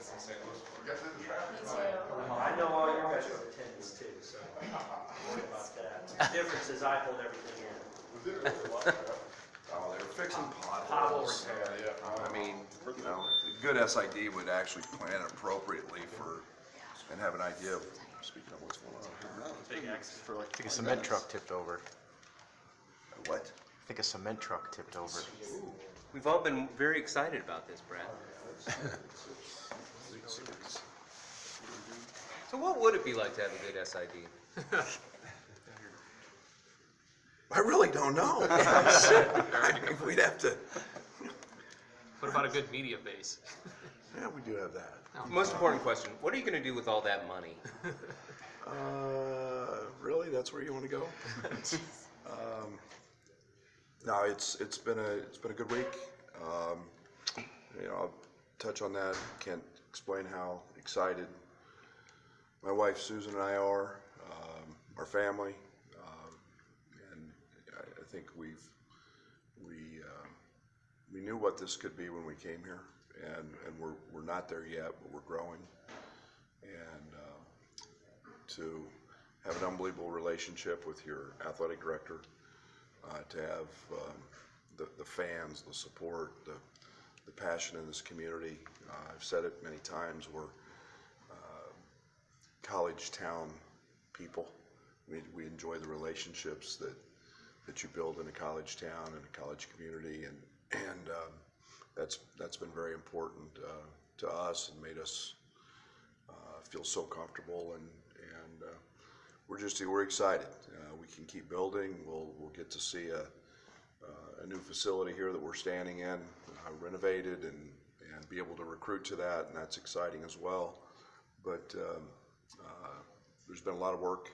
this in St. Louis for. Me too. I know all your guys are attendance too, so don't worry about that. The difference is I hold everything in. Oh, they were fixing Pothole potholes. repair. I mean, you know, a good SID would actually plan appropriately for, and have an idea of, speaking of what's going on here. Big accident. For like, I think a cement truck tipped over. What? I think a cement truck tipped over. We've all been very excited about this, Brad. So what would it be like to have a good SID? I really don't know. We'd have to, What about a good media base? yeah, we do have that. Most important question, what are you going to do with all that money? Really? That's where you want to go? No, it's been a good week. You know, I'll touch on that. Can't explain how excited my wife Susan and I are, our family, and I think we knew what this could be when we came here, and we're not there yet, but we're growing, and to have an unbelievable relationship with your athletic director, to have the fans, the support, the passion in this community. I've said it many times, we're college town people. We enjoy the relationships that you build in a college town and a college community, and that's been very important to us and made us feel so comfortable, and we're excited. We can keep building. We'll get to see a new facility here that we're standing in, renovated, and be able to recruit to that, and that's exciting as well. But there's been a lot of work.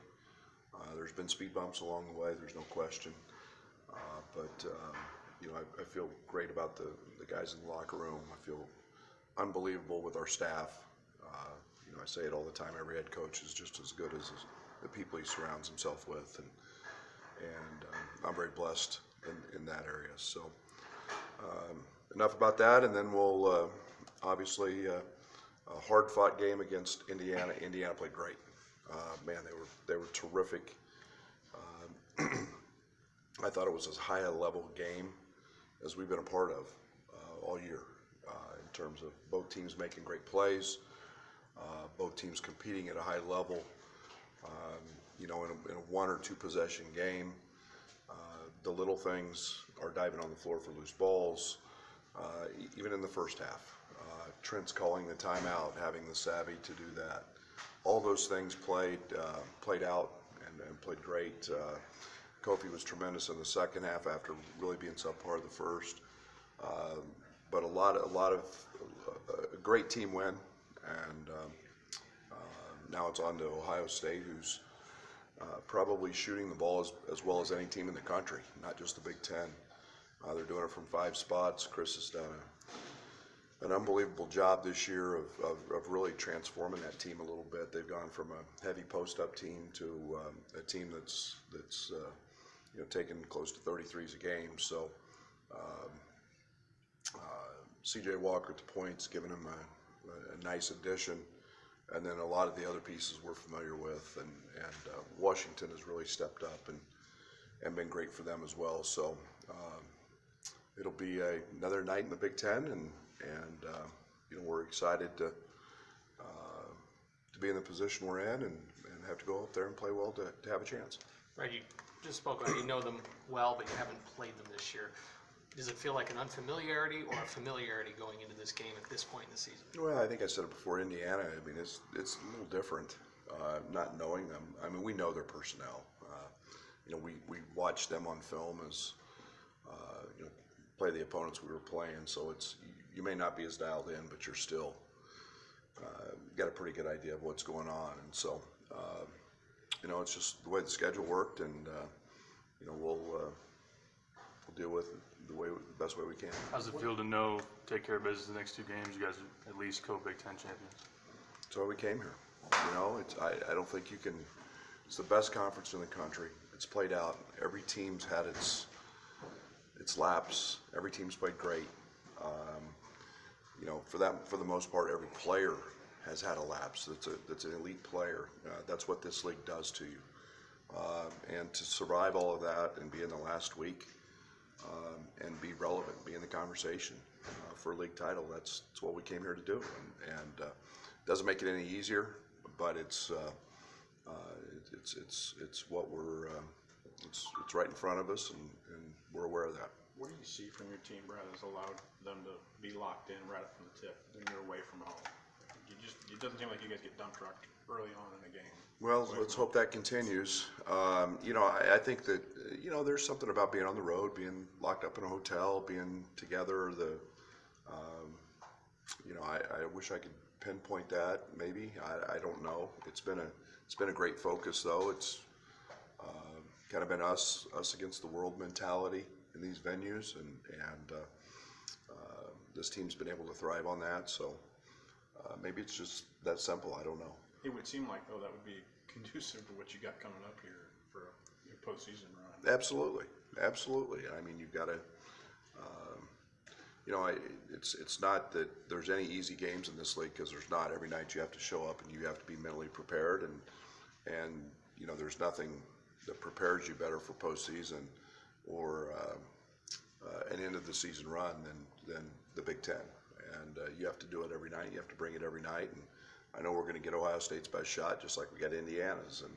There's been speed bumps along the way. There's no question. But you know, I feel great about the guys in the locker room. I feel unbelievable with our staff. You know, I say it all the time. Every head coach is just as good as the people he surrounds himself with, and I'm very blessed in that area. So enough about that, and then we'll obviously a hard-fought game against Indiana. Indiana played great. Man, they were terrific. I thought it was as high a level game as we've been a part of all year, in terms of both teams making great plays, both teams competing at a high level. You know, in a one or two possession game, the little things are diving on the floor for loose balls, even in the first half. Trent's calling the timeout, having the savvy to do that. All those things played out and played great. Kofi was tremendous in the second half after really being subpar of the first. But a great team win, and now it's on to Ohio State, who's probably shooting the ball as well as any team in the country, not just the Big Ten. They're doing it from 5 spots. Chris has done an unbelievable job this year of really transforming that team a little bit. They've gone from a heavy post-up team to a team that's you know, taking close to 33s a game. So C.J. Walker at the points, giving him a nice addition, and then a lot of the other pieces we're familiar with, and Washington has really stepped up and been great for them as well. So it'll be another night in the Big Ten, and you know, we're excited to be in the position we're in, and have to go up there and play well to have a chance. Right, you just spoke about, you know them well, but you haven't played them this year. Does it feel like an unfamiliarity or a familiarity going into this game at this point in the season? Well, I think I said it before, Indiana, I mean, it's a little different, not knowing them. I mean, we know their personnel. You know, we watch them on film as, you know, play the opponents we were playing, so you may not be as dialed in, but you're still got a pretty good idea of what's going on. And so, you know, it's just the way the schedule worked, and you know, we'll deal with it the best way we can. How's it feel to take care of business the next 2 games? You guys are at least co-Big Ten champions. That's why we came here. You know, I don't think you can. It's the best conference in the country. It's played out. Every team's had its laps. Every team's played great. for the most part, every player has had a lapse. That's an elite player. That's what this league does to you. And to survive all of that and be in the last week and be relevant, be in the conversation for a league title, that's what we came here to do. And doesn't make it any easier, but it's what we're it's right in front of us, and we're aware of that. What do you see from your team, Brad, has allowed them to be locked in right from the tip when you're away from home? It doesn't seem like you guys get dump trucked early on in a game. Well, let's hope that continues. I think that, there's something about being on the road, being locked up in a hotel, being together. I wish I could pinpoint that. Maybe I don't know. It's been a great focus, though. It's kind of been us against the world mentality in these venues, and this team's been able to thrive on that. So maybe it's just that simple. I don't know. It would seem like, though, that would be conducive to what you got coming up here for your postseason run. Absolutely. I mean, you've got to, it's not that there's any easy games in this league, because there's not. Every night you have to show up and you have to be mentally prepared, and there's nothing that prepares you better for postseason or an end of the season run than the Big Ten. And you have to do it every night. You have to bring it every night. And I know we're going to get Ohio State's best shot, just like we got Indiana's, and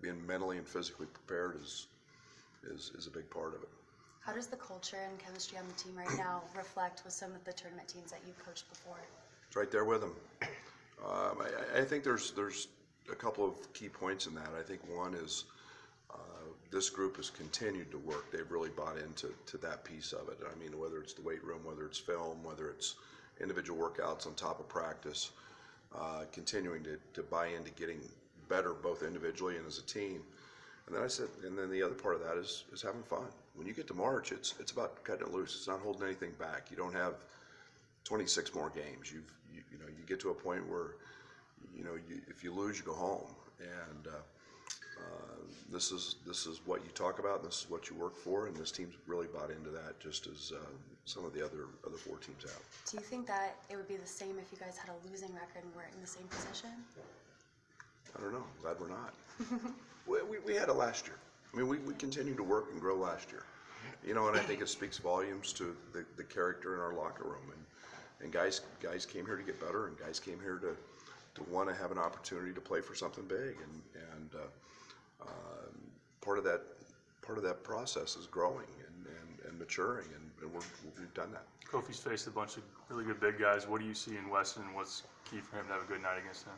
being mentally and physically prepared is a big part of it. How does the culture and chemistry on the team right now reflect with some of the tournament teams that you've coached before? It's right there with them. I think there's a couple of key points in that. I think one is this group has continued to work. They've really bought into that piece of it. I mean, whether it's the weight room, whether it's film, whether it's individual workouts on top of practice, continuing to buy into getting better both individually and as a team. And then the other part of that is having fun. When you get to March, it's about cutting it loose. It's not holding anything back. You don't have 26 more games. You get to a point where if you lose, you go home. And this is what you talk about, and this is what you work for, and this team's really bought into that, just as some of the other 4 teams have. Do you think that it would be the same if you guys had a losing record and were in the same position? I don't know. Glad we're not. we had it last year. I mean, we continued to work and grow last year. And I think it speaks volumes to the character in our locker room. And guys came here to get better, and guys came here to want to have an opportunity to play for something big. And part of that process is growing and maturing, and we've done that. Kofi's faced a bunch of really good big guys. What do you see in Weston, and what's key for him to have a good night against them?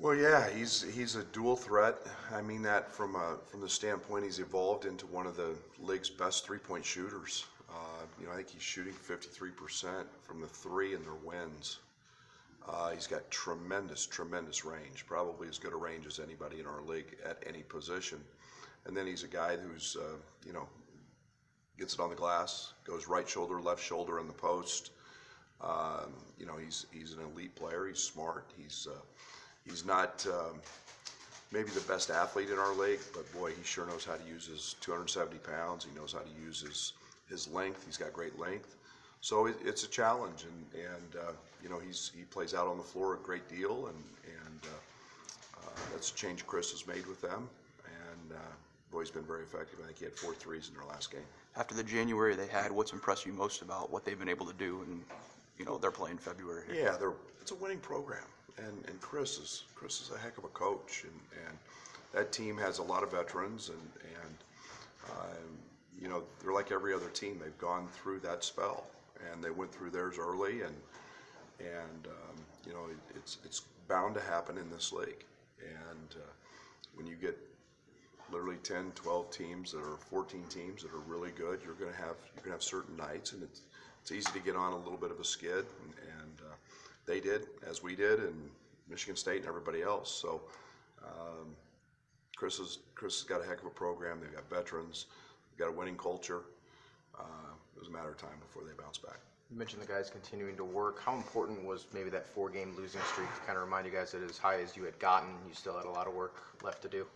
Well, yeah, he's a dual threat. I mean that from the standpoint he's evolved into one of the league's best 3-point shooters. I think he's shooting 53% from the 3 in their wins. He's got tremendous range, probably as good a range as anybody in our league at any position. And then he's a guy who's gets it on the glass, goes right shoulder, left shoulder in the post. He's an elite player. He's smart. He's not maybe the best athlete in our league, but boy, he sure knows how to use his 270 pounds. He knows how to use his length. He's got great length. So it's a challenge, and he plays out on the floor a great deal, and that's a change Chris has made with them, and boy, he's been very effective. I think he had 4 threes in their last game. After the January they had, what's impressed you most about what they've been able to do, and they're playing February here? Yeah, it's a winning program, and Chris is a heck of a coach, and that team has a lot of veterans, and they're like every other team. They've gone through that spell, and they went through theirs early, and it's bound to happen in this league. And when you get literally 10, 12 teams that are 14 teams that are really good, you're going to have certain nights, and it's easy to get on a little bit of a skid, and they did, as we did, and Michigan State and everybody else. So Chris has got a heck of a program. They've got veterans. They've got a winning culture. It was a matter of time before they bounce back. You mentioned the guys continuing to work. How important was maybe that 4-game losing streak to kind of remind you guys that as high as you had gotten, you still had a lot of work left to do?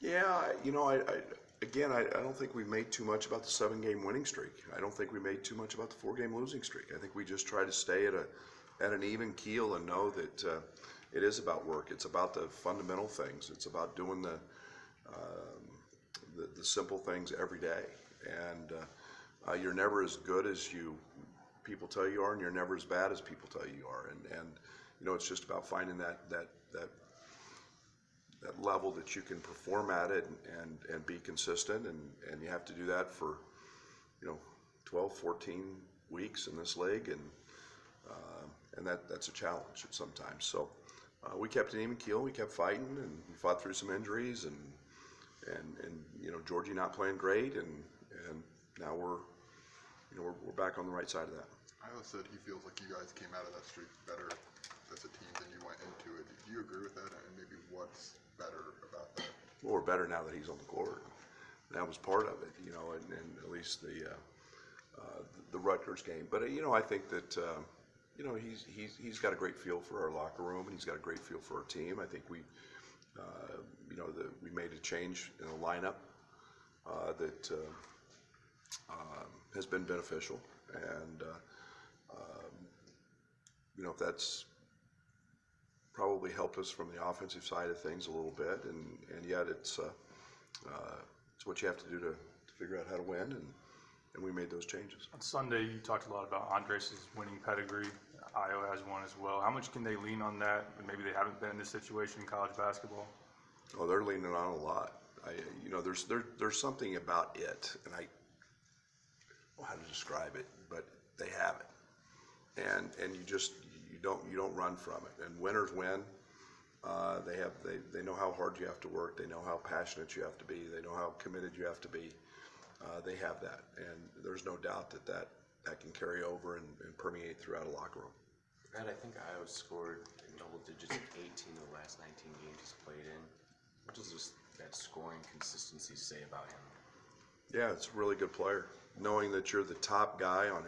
Yeah, I don't think we made too much about the 7-game winning streak. I don't think we made too much about the 4-game losing streak. I think we just try to stay at an even keel and know that it is about work. It's about the fundamental things. It's about doing the simple things every day. And you're never as good as people tell you are, and you're never as bad as people tell you are. And it's just about finding that level that you can perform at it and be consistent, and you have to do that for 12, 14 weeks in this league, and that's a challenge at sometimes. So we kept an even keel, we kept fighting, and we fought through some injuries, and Georgie not playing great, and now we're back on the right side of that. Io said he feels like you guys came out of that streak better as a team than you went into it. Do you agree with that, and maybe what's better about that? Well, we're better now that he's on the court. That was part of it, and at least the Rutgers game. But I think that he's got a great feel for our locker room, and he's got a great feel for our team. I think we made a change in the lineup that has been beneficial, and that's probably helped us from the offensive side of things a little bit, and yet it's what you have to do to figure out how to win, and we made those changes. On Sunday, you talked a lot about Andres' winning pedigree. Io has one as well. How much can they lean on that? Maybe they haven't been in this situation in college basketball. Oh, they're leaning on a lot. There's something about it, and I don't know how to describe it, but they have it, and you don't run from it. And winners win. They know how hard you have to work. They know how passionate you have to be. They know how committed you have to be. They have that, and there's no doubt that can carry over and permeate throughout a locker room. Brad, I think Iowa scored in double digits in 18 of the last 19 games he's played in. What does that scoring consistency say about him? Yeah, it's a really good player. Knowing that you're the top guy on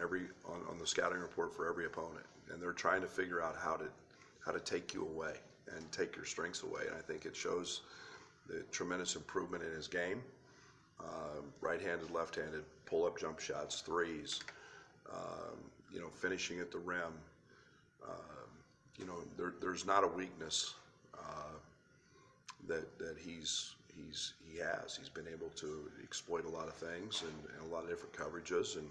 the scouting report for every opponent, and they're trying to figure out how to take you away and take your strengths away. And I think it shows the tremendous improvement in his game. Right-handed, left-handed, pull-up jump shots, threes, finishing at the rim. There's not a weakness that he has. He's been able to exploit a lot of things and a lot of different coverages, and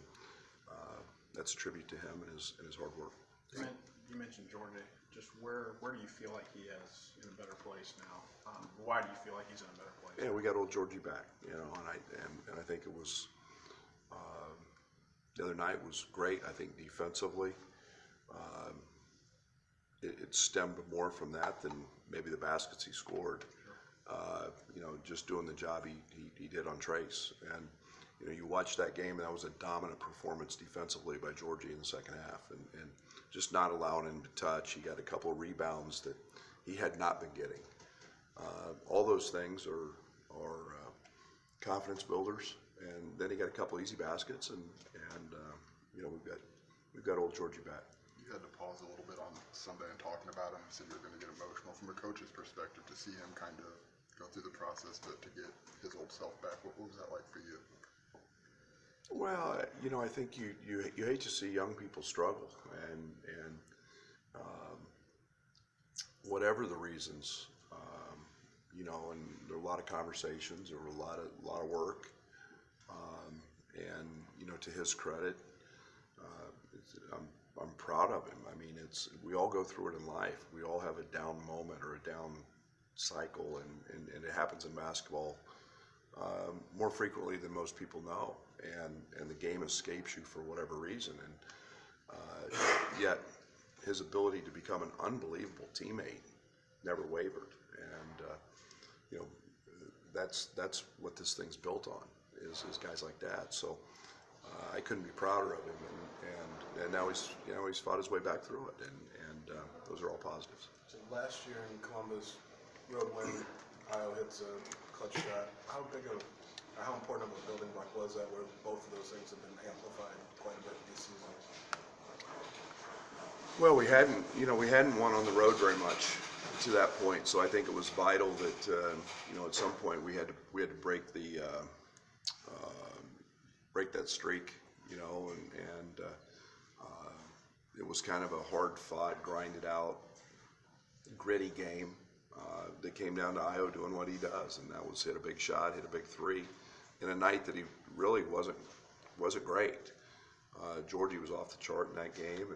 that's a tribute to him and his hard work. You mentioned Georgia. Just where do you feel like he is in a better place now? Why do you feel like he's in a better place? Yeah, we got old Georgie back, and I think it was the other night was great. I think defensively, it stemmed more from that than maybe the baskets he scored. Just doing the job he did on Trace, and you watch that game, and that was a dominant performance defensively by Georgie in the second half, and just not allowing him to touch. He got a couple of rebounds that he had not been getting. All those things are confidence builders, and then he got a couple easy baskets, and we've got old Georgie back. You had to pause a little bit on Sunday and talking about him. You said you were going to get emotional from a coach's perspective to see him kind of go through the process to get his old self back. What was that like for you? Well, I think you hate to see young people struggle, and whatever the reasons, and there were a lot of conversations, there were a lot of work, and to his credit, I'm proud of him. I mean, we all go through it in life. We all have a down moment or a down cycle, and it happens in basketball more frequently than most people know, and the game escapes you for whatever reason, and yet his ability to become an unbelievable teammate never wavered, and that's what this thing's built on is guys like that. So I couldn't be prouder of him, and now he's fought his way back through it, and those are all positives. So last year in Columbus, road win, Io hits a clutch shot. How important of a building block was that, where both of those things have been amplified quite a bit this season? Well, we hadn't won on the road very much to that point. So I think it was vital that at some point we had to break break that streak, and it was kind of a hard fought, grinded out, gritty game that came down to Io doing what he does, and that was hit a big shot, hit a big three, in a night that he really wasn't great. Georgie was off the chart in that game,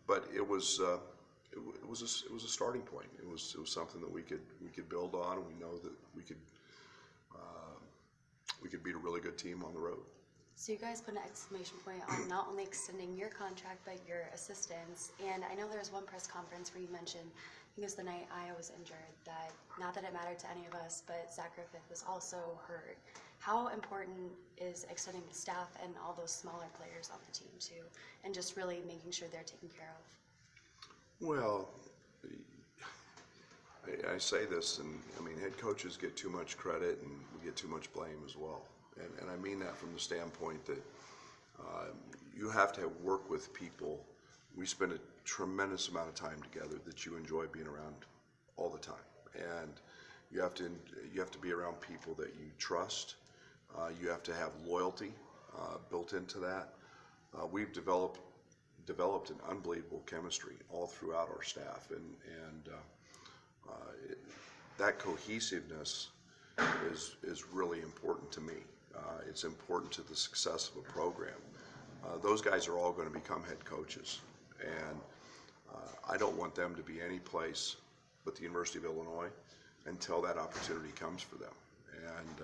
but it was a starting point. It was something that we could build on, and we know that we could beat a really good team on the road. So you guys put an exclamation point on not only extending your contract, but your assistants. And I know there was one press conference where you mentioned, I think it was the night Io was injured, that not that it mattered to any of us, but Zach Griffith was also hurt. How important is extending the staff and all those smaller players on the team too, and just really making sure they're taken care of? Well, I say this, and I mean, head coaches get too much credit and we get too much blame as well. And I mean that from the standpoint that you have to work with people. We spend a tremendous amount of time together that you enjoy being around all the time. And you have to be around people that you trust. You have to have loyalty built into that. We've developed an unbelievable chemistry all throughout our staff, and that cohesiveness is really important to me. It's important to the success of a program. Those guys are all going to become head coaches, and I don't want them to be any place but the University of Illinois until that opportunity comes for them. And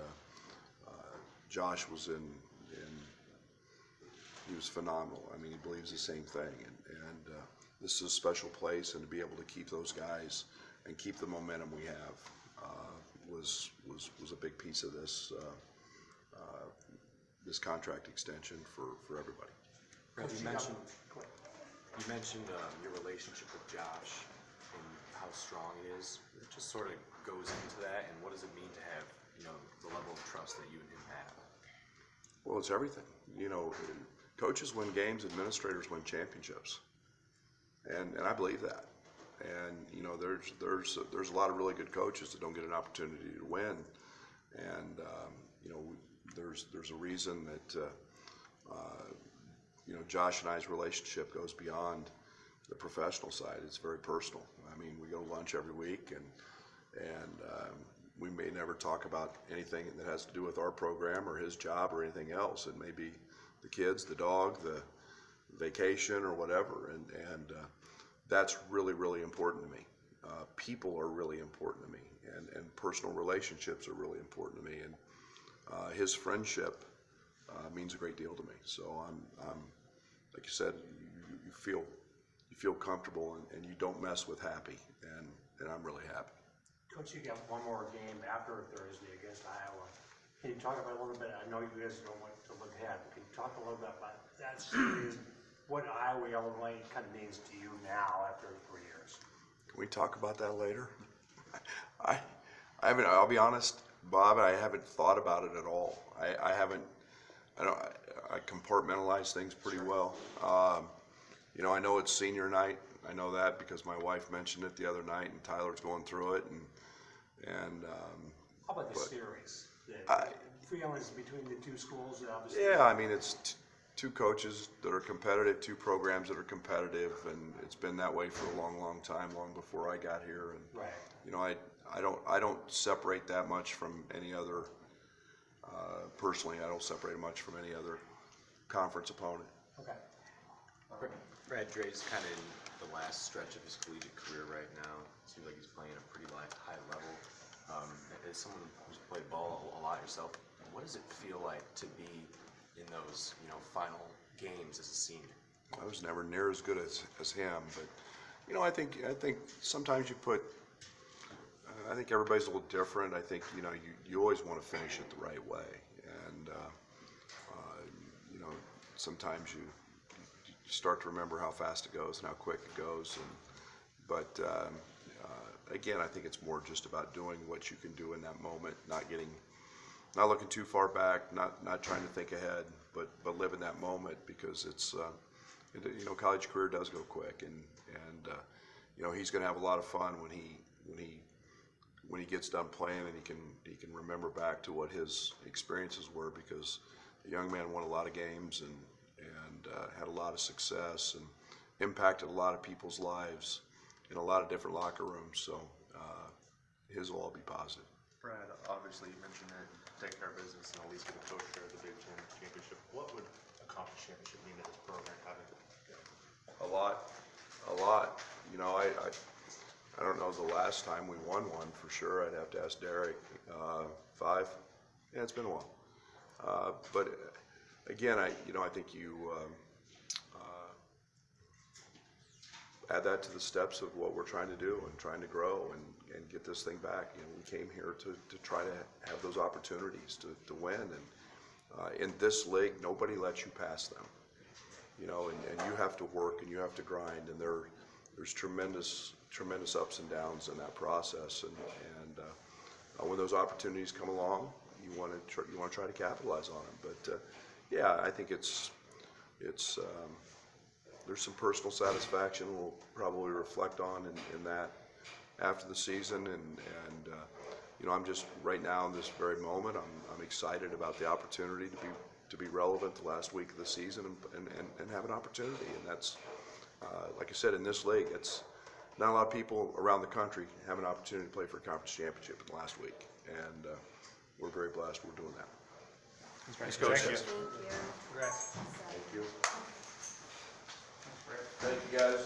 Josh was he was phenomenal. I mean, he believes the same thing, and this is a special place, and to be able to keep those guys and keep the momentum we have was a big piece of this contract extension for everybody. Brad, you mentioned your relationship with Josh and how strong it is. It just sort of goes into that, and what does it mean to have, the level of trust that you and him have? Well, it's everything. Coaches win games, administrators win championships, and I believe that. And there's a lot of really good coaches that don't get an opportunity to win, and there's a reason that Josh and I's relationship goes beyond the professional side. It's very personal. I mean, we go to lunch every week, and we may never talk about anything that has to do with our program or his job or anything else. It may be the kids, the dog, the vacation, or whatever, and that's really, really important to me. People are really important to me, and personal relationships are really important to me, and his friendship means a great deal to me. So I'm like you said, you feel comfortable, and you don't mess with happy, and I'm really happy. Coach, you got one more game after Thursday against Iowa. Can you talk about a little bit? I know you guys don't want to look ahead, but can you talk a little bit about that series? What Iowa, Illinois kind of means to you now after 3 years? Can we talk about that later? I haven't. I'll be honest, Bob. I haven't thought about it at all. I compartmentalize things pretty well. I know it's senior night. I know that because my wife mentioned it the other night, and Tyler's going through it. And how about the series? Feelings between the two schools, obviously. Yeah, I mean it's two coaches that are competitive, two programs that are competitive, and it's been that way for a long, long time, long before I got here. And right. I don't separate that much from any other. Personally, I don't separate much from any other conference opponent. Okay. Brad Dre's kind of in the last stretch of his collegiate career right now. It seems like he's playing at a pretty high level. As someone who's played ball a lot yourself, what does it feel like to be in those final games as a senior? I was never near as good as him, but I think sometimes you put. I think everybody's a little different. I think you always want to finish it the right way, and sometimes you start to remember how fast it goes and how quick it goes. But again, I think it's more just about doing what you can do in that moment, not looking too far back, not trying to think ahead, but live in that moment, because it's college career does go quick, and you know, he's going to have a lot of fun when he gets done playing, and he can remember back to what his experiences were, because the young man won a lot of games and had a lot of success and impacted a lot of people's lives in a lot of different locker rooms. So his will all be positive. Brad, obviously you mentioned that take care of business and at least get a coach share of the Big Ten championship. What would a conference championship mean to this program having A lot. You know, I don't know the last time we won one for sure. I'd have to ask Derek. 5? Yeah, it's been a while. But again, I think you add that to the steps of what we're trying to do and trying to grow and get this thing back. You know, we came here to try to have those opportunities to win. And in this league, nobody lets you pass them. You know, and you have to work and you have to grind, and there's tremendous ups and downs in that process. And when those opportunities come along, you want to try to capitalize on them. But yeah, I think it's there's some personal satisfaction we'll probably reflect on in that after the season. And you know, I'm just right now in this very moment, I'm excited about the opportunity to be relevant the last week of the season and have an opportunity. And that's like I said, in this league, it's not a lot of people around the country have an opportunity to play for a conference championship in the last week, and we're very blessed we're doing that. Thanks, Coach. Thank you. Congrats. Thank you. Thank you, guys.